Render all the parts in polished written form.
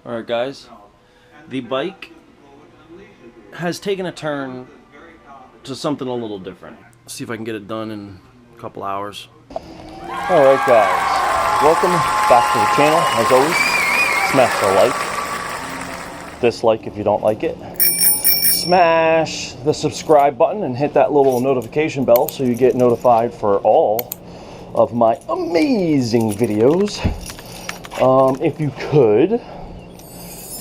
Alright guys, the bike has taken a turn to something a little different. Let's see if I can get it done in a couple hours. Alright guys, welcome back to the channel. As always, smash the like, dislike if you don't like it. Smash the subscribe button and hit that little notification bell so you get notified for all of my amazing videos. If you could.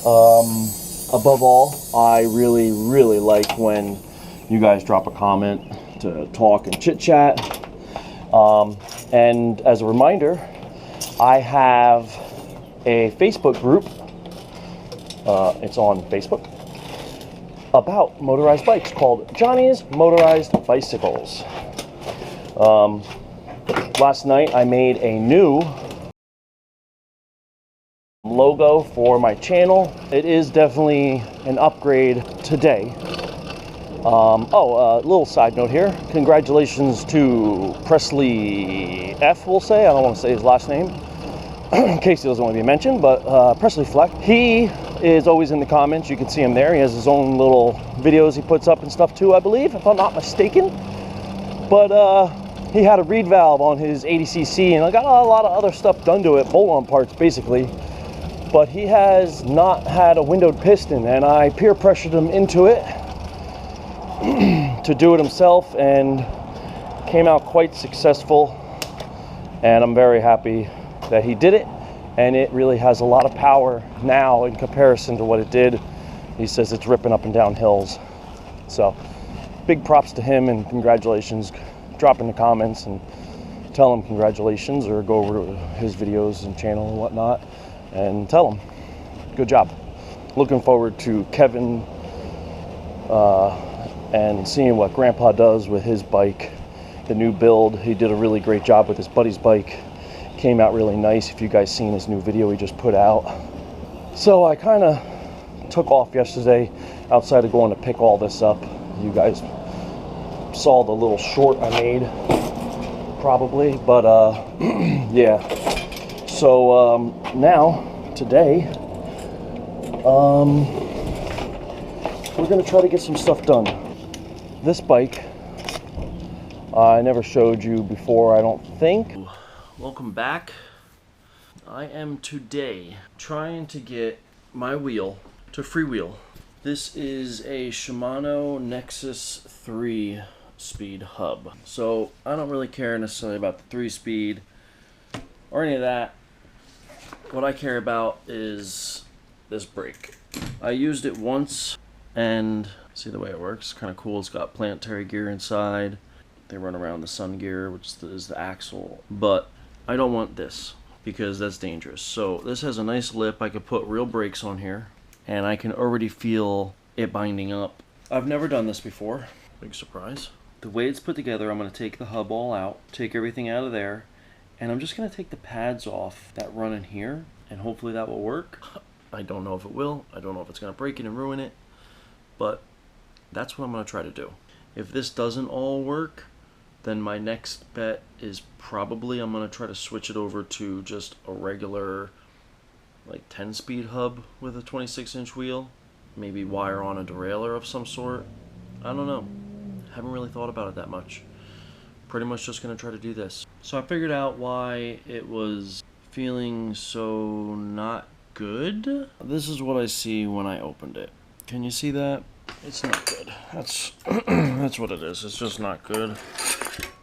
Above all, I really like when you guys drop a comment to talk and chit chat. And as a reminder, I have a Facebook group. It's on Facebook about motorized bikes called Johnny's Motorized Bicycles. Last night I made a new logo for my channel. It is definitely an upgrade today. A little side note here. Congratulations to Presley F, we'll say. I don't want to say his last name in case he doesn't want to be mentioned, but Presley Fleck. He is always in the comments. You can see him there. He has his own little videos he puts up and stuff too, I believe, if I'm not mistaken. But he had a reed valve on his 80cc, and I got a lot of other stuff done to it, bolt-on parts basically. But he has not had a windowed piston, and I peer pressured him into it to do it himself, and came out quite successful. And I'm very happy that he did it, and it really has a lot of power now in comparison to what it did. He says it's ripping up and down hills. So big props to him, and congratulations. Drop in the comments and tell him congratulations, or go over to his videos and channel and whatnot and tell him good job. Looking forward to Kevin and seeing what Grandpa does with his bike, the new build. He did a really great job with his buddy's bike. Came out really nice. If you guys seen his new video he just put out. So I kind of took off yesterday outside of going to pick all this up. You guys saw the little short I made probably, but yeah. So now, today, we're going to try to get some stuff done. This bike, I never showed you before, I don't think. Welcome back. I am today trying to get my wheel to freewheel. This is a Shimano Nexus 3 speed hub. So I don't really care necessarily about the 3-speed or any of that. What I care about is this brake. I used it once, and see the way it works, kind of cool. It's got planetary gear inside. They run around the sun gear, which is the axle, but I don't want this because that's dangerous. So this has a nice lip. I could put real brakes on here, and I can already feel it binding up. I've never done this before. Big surprise. The way it's put together, I'm going to take the hub all out, take everything out of there, and I'm just going to take the pads off that run in here, and hopefully that will work. I don't know if it will. I don't know if it's going to break it and ruin it, but that's what I'm going to try to do. If this doesn't all work, then my next bet is probably I'm going to try to switch it over to just a regular like 10-speed hub with a 26-inch wheel. Maybe wire on a derailleur of some sort. I don't know. Haven't really thought about it that much. Pretty much just going to try to do this. So I figured out why it was feeling so not good. This is what I see when I opened it. Can you see that? It's not good. That's that's what it is. It's just not good.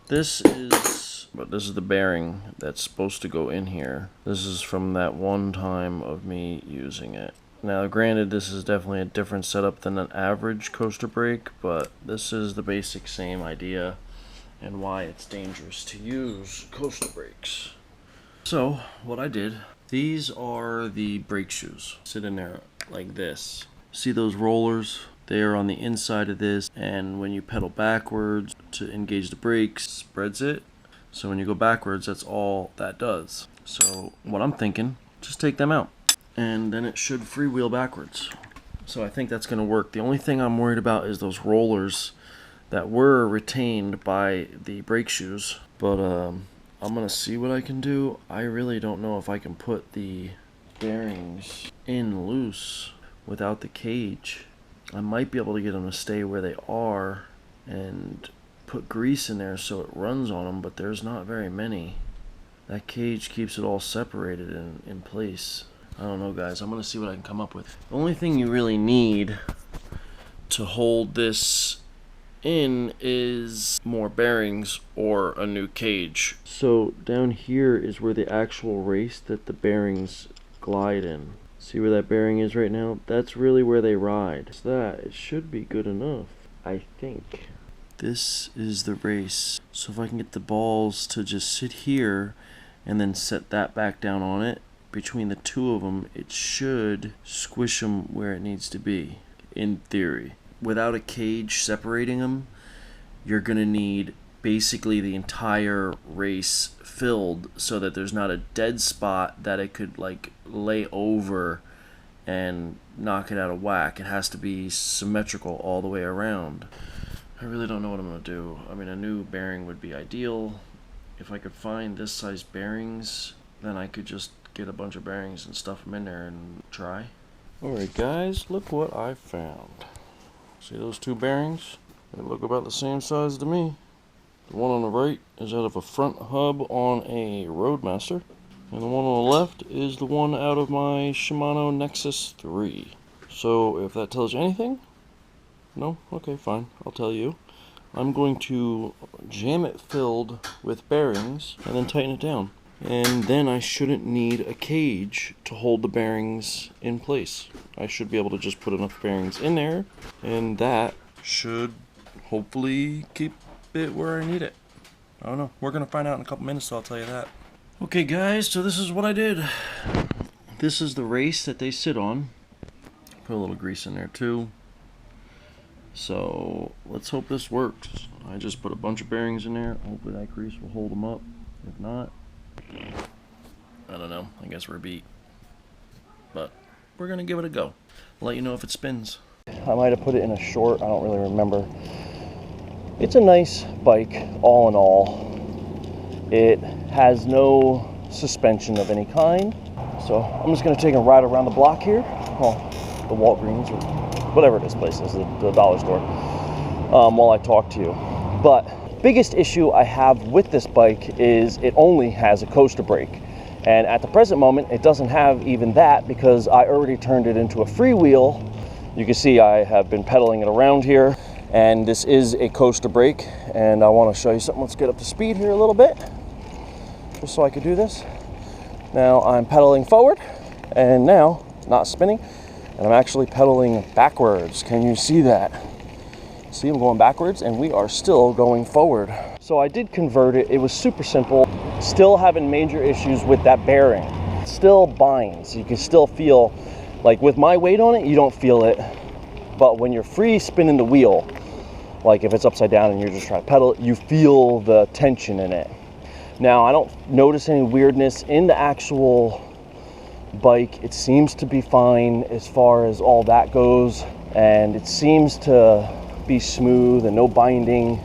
This is the bearing that's supposed to go in here. This is from that one time of me using it. Now granted, this is definitely a different setup than an average coaster brake, but this is the basic same idea and why it's dangerous to use coaster brakes. So what I did, these are the brake shoes. Sit in there like this. See those rollers? They are on the inside of this, and when you pedal backwards to engage the brakes, spreads it. So when you go backwards, that's all that does. So what I'm thinking, just take them out, and then it should freewheel backwards. So I think that's going to work. The only thing I'm worried about is those rollers that were retained by the brake shoes, but I'm gonna see what I can do. I really don't know if I can put the bearings in loose without the cage. I might be able to get them to stay where they are and put grease in there so it runs on them, but there's not very many. That cage keeps it all separated in place. I don't know, guys. I'm gonna see what I can come up with. The only thing you really need to hold this in is more bearings or a new cage. So down here is where the actual race that the bearings glide in. See where that bearing is right now? That's really where they ride. So that, it should be good enough, I think. This is the race. So if I can get the balls to just sit here and then set that back down on it, between the two of them, it should squish them where it needs to be, in theory. Without a cage separating them, you're gonna need basically the entire race filled so that there's not a dead spot that it could like lay over and knock it out of whack. It has to be symmetrical all the way around. I really don't know what I'm gonna do. I mean, a new bearing would be ideal. If I could find this size bearings, then I could just get a bunch of bearings and stuff them in there and try. Alright guys, look what I found. See those two bearings? They look about the same size to me. The one on the right is out of a front hub on a Roadmaster, and the one on the left is the one out of my Shimano Nexus 3. So if that tells you anything, no? Okay, fine, I'll tell you. I'm going to jam it filled with bearings and then tighten it down. And then I shouldn't need a cage to hold the bearings in place. I should be able to just put enough bearings in there, and that should hopefully keep it where I need it. I don't know. We're going to find out in a couple minutes, so I'll tell you that. Okay guys, so this is what I did. This is the race that they sit on. Put a little grease in there too. So let's hope this works. I just put a bunch of bearings in there. Hopefully that grease will hold them up. If not, I don't know. I guess we're beat. But we're going to give it a go. I'll let you know if it spins. I might have put it in a short. I don't really remember. It's a nice bike, all in all. It has no suspension of any kind. So I'm just going to take a ride around the block here. Well, the Walgreens or whatever this place is, the dollar store, while I talk to you. But biggest issue I have with this bike is it only has a coaster brake. And at the present moment, it doesn't have even that because I already turned it into a freewheel. You can see I have been pedaling it around here, and this is a coaster brake. And I want to show you something. Let's get up to speed here a little bit, just so I could do this. Now I'm pedaling forward, and now not spinning, and I'm actually pedaling backwards. Can you see that? See, I'm going backwards, and we are still going forward. So I did convert it. It was super simple. Still having major issues with that bearing. Still binds. You can still feel, like with my weight on it, you don't feel it. But when you're free spinning the wheel, like if it's upside down and you're just trying to pedal it, you feel the tension in it. Now, I don't notice any weirdness in the actual bike. It seems to be fine as far as all that goes. And it seems to be smooth and no binding,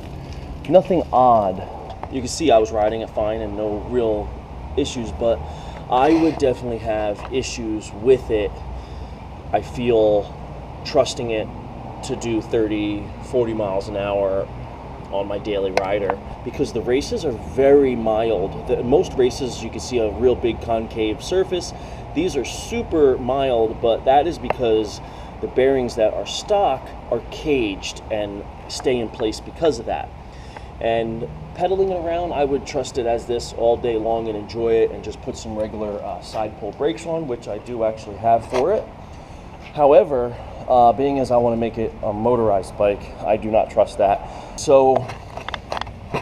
nothing odd. You can see I was riding it fine and no real issues, but I would definitely have issues with it. I feel trusting it to do 30, 40 miles an hour on my daily rider because the races are very mild. Most races you can see a real big concave surface. These are super mild, but that is because the bearings that are stock are caged and stay in place because of that. And pedaling it around, I would trust it as this all day long and enjoy it and just put some regular side pull brakes on, which I do actually have for it. However, being as I want to make it a motorized bike, I do not trust that. So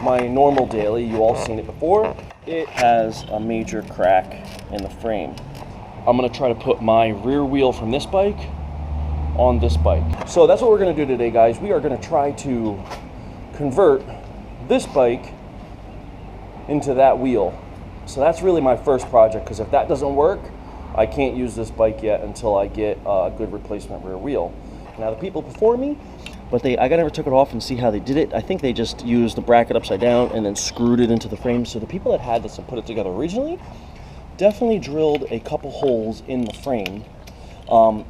my normal daily, you all seen it before, it has a major crack in the frame. I'm going to try to put my rear wheel from this bike on this bike. So that's what we're going to do today, guys. We are going to try to convert this bike into that wheel. So that's really my first project, because if that doesn't work, I can't use this bike yet until I get a good replacement rear wheel. Now the people before me, I never took it off and see how they did it. I think they just used the bracket upside down and then screwed it into the frame. So the people that had this and put it together originally, definitely drilled a couple holes in the frame.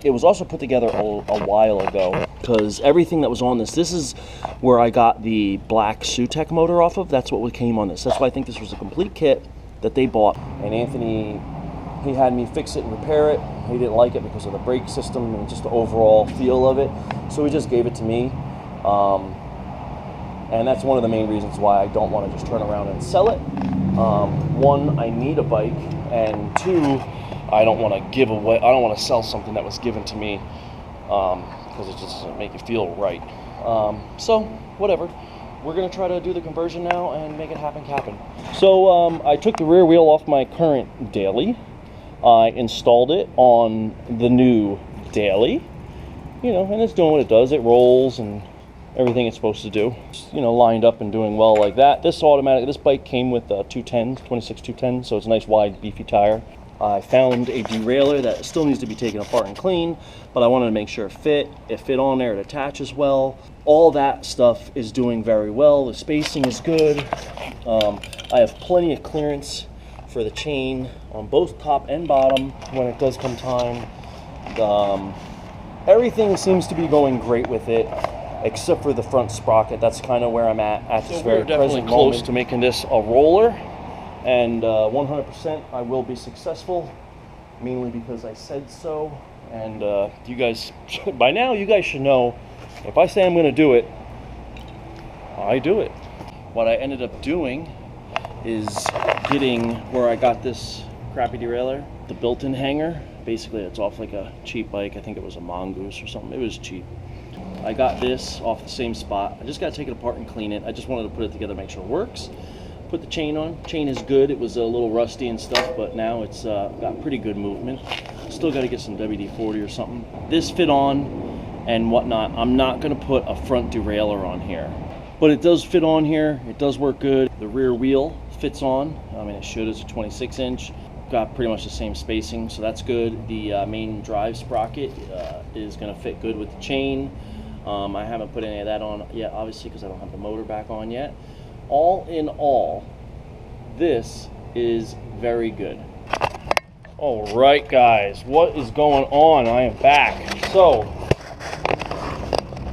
It was also put together a while ago, because everything that was on this is where I got the black Sutech motor off of. That's what came on this. That's why I think this was a complete kit that they bought. And Anthony, he had me fix it and repair it. He didn't like it because of the brake system and just the overall feel of it. So he just gave it to me. And that's one of the main reasons why I don't want to just turn around and sell it. One, I need a bike, and two, I don't want to give away, I don't want to sell something that was given to me, because it just doesn't make it feel right. So, whatever. We're going to try to do the conversion now and make it happen. So, I took the rear wheel off my current daily. I installed it on the new daily, and it's doing what it does. It rolls and everything it's supposed to do. Lined up and doing well like that. This bike came with 210s, 26 210, so it's a nice wide beefy tire. I found a derailleur that still needs to be taken apart and cleaned, but I wanted to make sure it fit on there, it attaches well. All that stuff is doing very well. The spacing is good. I have plenty of clearance for the chain on both top and bottom when it does come time. Everything seems to be going great with it, except for the front sprocket. That's kind of where I'm at this very present close to making this a roller. And 100% I will be successful, mainly because I said so. And you guys, by now you guys should know, if I say I'm going to do it, I do it. What I ended up doing is getting where I got this crappy derailleur, the built-in hanger. Basically it's off like a cheap bike. I think it was a Mongoose or something. It was cheap. I got this off the same spot. I just got to take it apart and clean it. I just wanted to put it together, make sure it works. Put the chain on. Chain is good. It was a little rusty and stuff, but now it's got pretty good movement. Still got to get some WD-40 or something. This fit on and whatnot. I'm not going to put a front derailleur on here, but it does fit on here. It does work good. The rear wheel fits on. I mean, it should. It's a 26-inch. Got pretty much the same spacing, so that's good. The main drive sprocket is going to fit good with the chain. I haven't put any of that on yet, obviously, because I don't have the motor back on yet. All in all, this is very good. All right, guys, what is going on? I am back. So,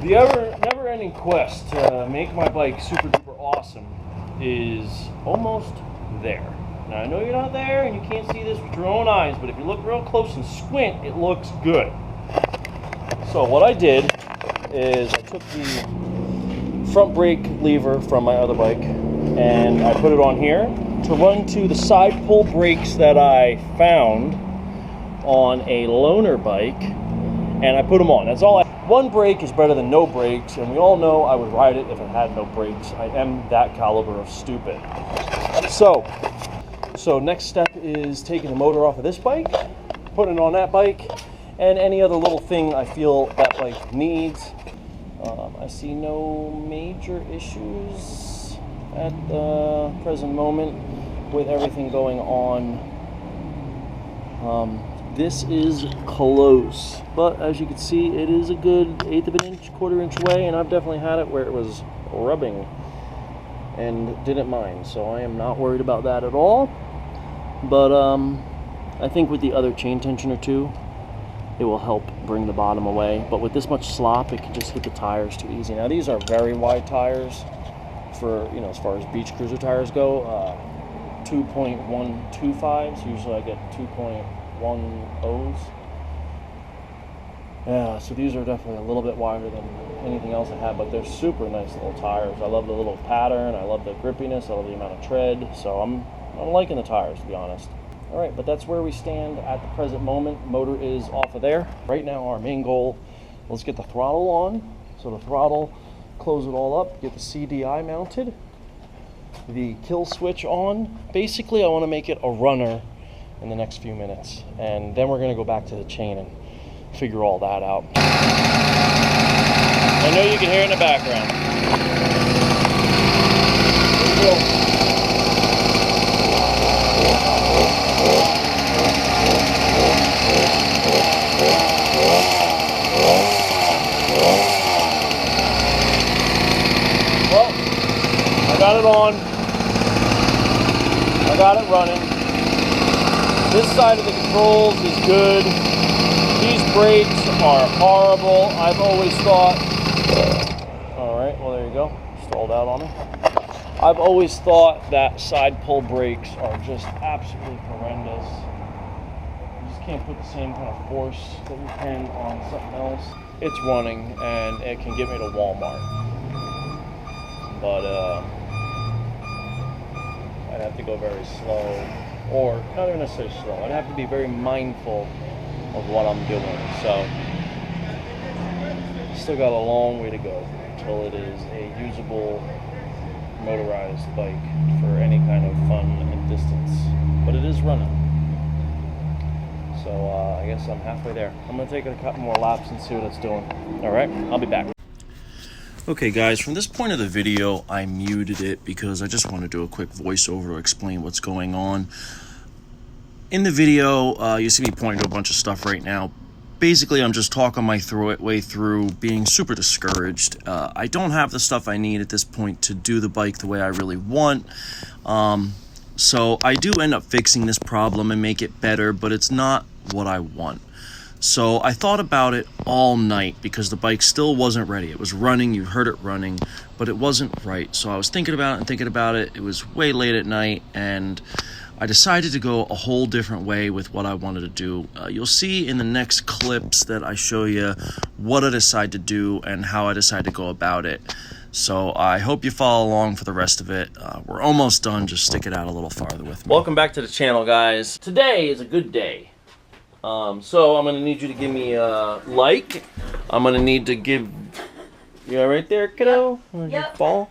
the never-ending quest to make my bike super duper awesome is almost there. Now, I know you're not there and you can't see this with your own eyes, but if you look real close and squint, it looks good. So what I did is I took the front brake lever from my other bike and I put it on here to run to the side pull brakes that I found on a loaner bike, and I put them on. That's all. One brake is better than no brakes, and we all know I would ride it if it had no brakes. I am that caliber of stupid. So next step is taking the motor off of this bike, putting it on that bike, and any other little thing I feel that bike needs. I see no major issues at the present moment with everything going on. This is close, but as you can see, it is a good 1/8 of an inch, 1/4 inch away, and I've definitely had it where it was rubbing and didn't mind, so I am not worried about that at all. But I think with the other chain tension or two, it will help bring the bottom away. But with this much slop, it can just hit the tires too easy. Now these are very wide tires for, as far as beach cruiser tires go. 2.125s. Usually I get 2.10s. Yeah, so these are definitely a little bit wider than anything else I have, but they're super nice little tires. I love the little pattern. I love the grippiness. I love the amount of tread. So I'm liking the tires, to be honest. All right, but that's where we stand at the present moment. Motor is off of there. Right now, our main goal, let's get the throttle on. So the throttle, close it all up, get the CDI mounted, the kill switch on. Basically, I want to make it a runner in the next few minutes. And then we're going to go back to the chain and figure all that out. I know you can hear it in the background. Well, I got it on. I got it running. This side of the controls is good. These brakes are horrible. I've always thought, alright, well there you go, stalled out on me. I've always thought that side pull brakes are just absolutely horrendous. You just can't put the same kind of force that you can on something else. It's running and it can get me to Walmart. But I'd have to go very slow, or not even necessarily slow. I'd have to be very mindful of what I'm doing. So, still got a long way to go until it is a usable motorized bike for any kind of fun and distance. But it is running. So I guess I'm halfway there. I'm going to take a couple more laps and see what it's doing. Alright, I'll be back. Okay guys, from this point of the video, I muted it because I just want to do a quick voiceover to explain what's going on. In the video, you see me pointing to a bunch of stuff right now. Basically, I'm just talking my way through being super discouraged. I don't have the stuff I need at this point to do the bike the way I really want. So I do end up fixing this problem and make it better, but it's not what I want. So I thought about it all night because the bike still wasn't ready. It was running, you heard it running, but it wasn't right. So I was thinking about it and thinking about it. It was way late at night, and I decided to go a whole different way with what I wanted to do. You'll see in the next clips that I show you what I decide to do and how I decide to go about it. So I hope you follow along for the rest of it. We're almost done. Just stick it out a little farther with me. Welcome back to the channel, guys. Today is a good day. So I'm going to need you to give me a like. I'm going to need to give... You all right there, kiddo? Yep. Fall?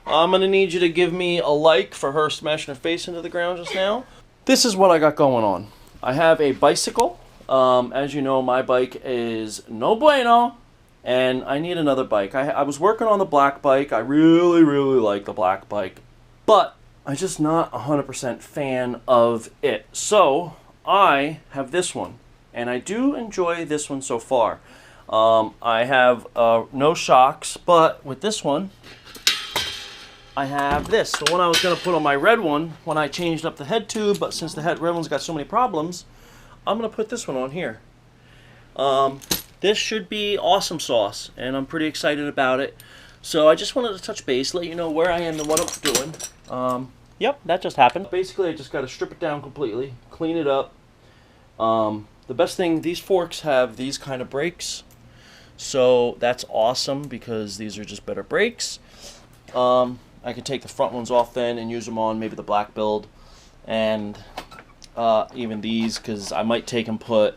I'm going to need you to give me a like for her smashing her face into the ground just now. This is what I got going on. I have a bicycle. As you know, my bike is no bueno, and I need another bike. I was working on the black bike. I really, really like the black bike, but I'm just not 100% fan of it. So I have this one, and I do enjoy this one so far. I have no shocks, but with this one, I have this. The one I was going to put on my red one when I changed up the head tube, but since the red one's got so many problems, I'm going to put this one on here. This should be awesome sauce, and I'm pretty excited about it. So I just wanted to touch base, let you know where I am and what I'm doing. Yep, that just happened. Basically, I just got to strip it down completely, clean it up. The best thing, these forks have these kind of brakes, so that's awesome because these are just better brakes. I could take the front ones off then and use them on maybe the black build, and even these, because I might take and put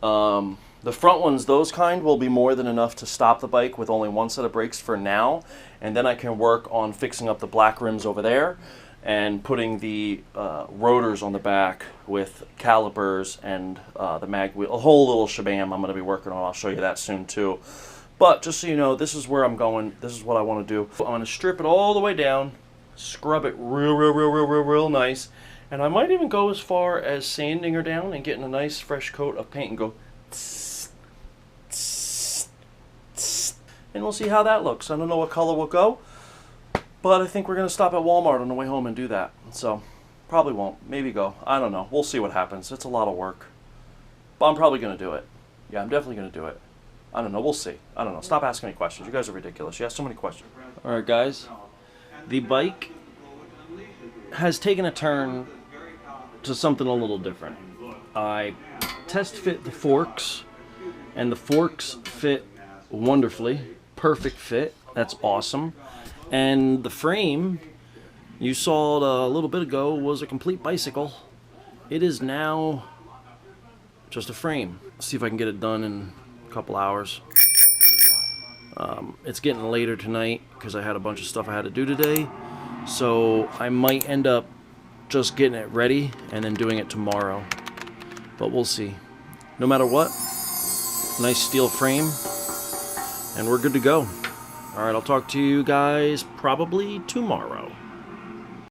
the front ones, those kind will be more than enough to stop the bike with only one set of brakes for now, and then I can work on fixing up the black rims over there and putting the rotors on the back with calipers and the mag wheel, a whole little shabam I'm going to be working on. I'll show you that soon too. But just so you know, this is where I'm going. This is what I want to do. I'm going to strip it all the way down, scrub it real nice, and I might even go as far as sanding her down and getting a nice fresh coat of paint and go tss, tss, tss, and we'll see how that looks. I don't know what color will go, but I think we're going to stop at Walmart on the way home and do that. So probably won't. Maybe go. I don't know. We'll see what happens. It's a lot of work, but I'm probably going to do it. Yeah, I'm definitely going to do it. I don't know. We'll see. I don't know. Stop asking me questions. You guys are ridiculous. You ask so many questions. All right, guys. The bike has taken a turn to something a little different. I test fit the forks, and the forks fit wonderfully. Perfect fit. That's awesome. And the frame, you saw it a little bit ago, was a complete bicycle. It is now just a frame. Let's see if I can get it done in couple hours. It's getting later tonight because I had a bunch of stuff I had to do today, so I might end up just getting it ready and then doing it tomorrow, but we'll see. No matter what, nice steel frame, and we're good to go. Alright, I'll talk to you guys probably tomorrow.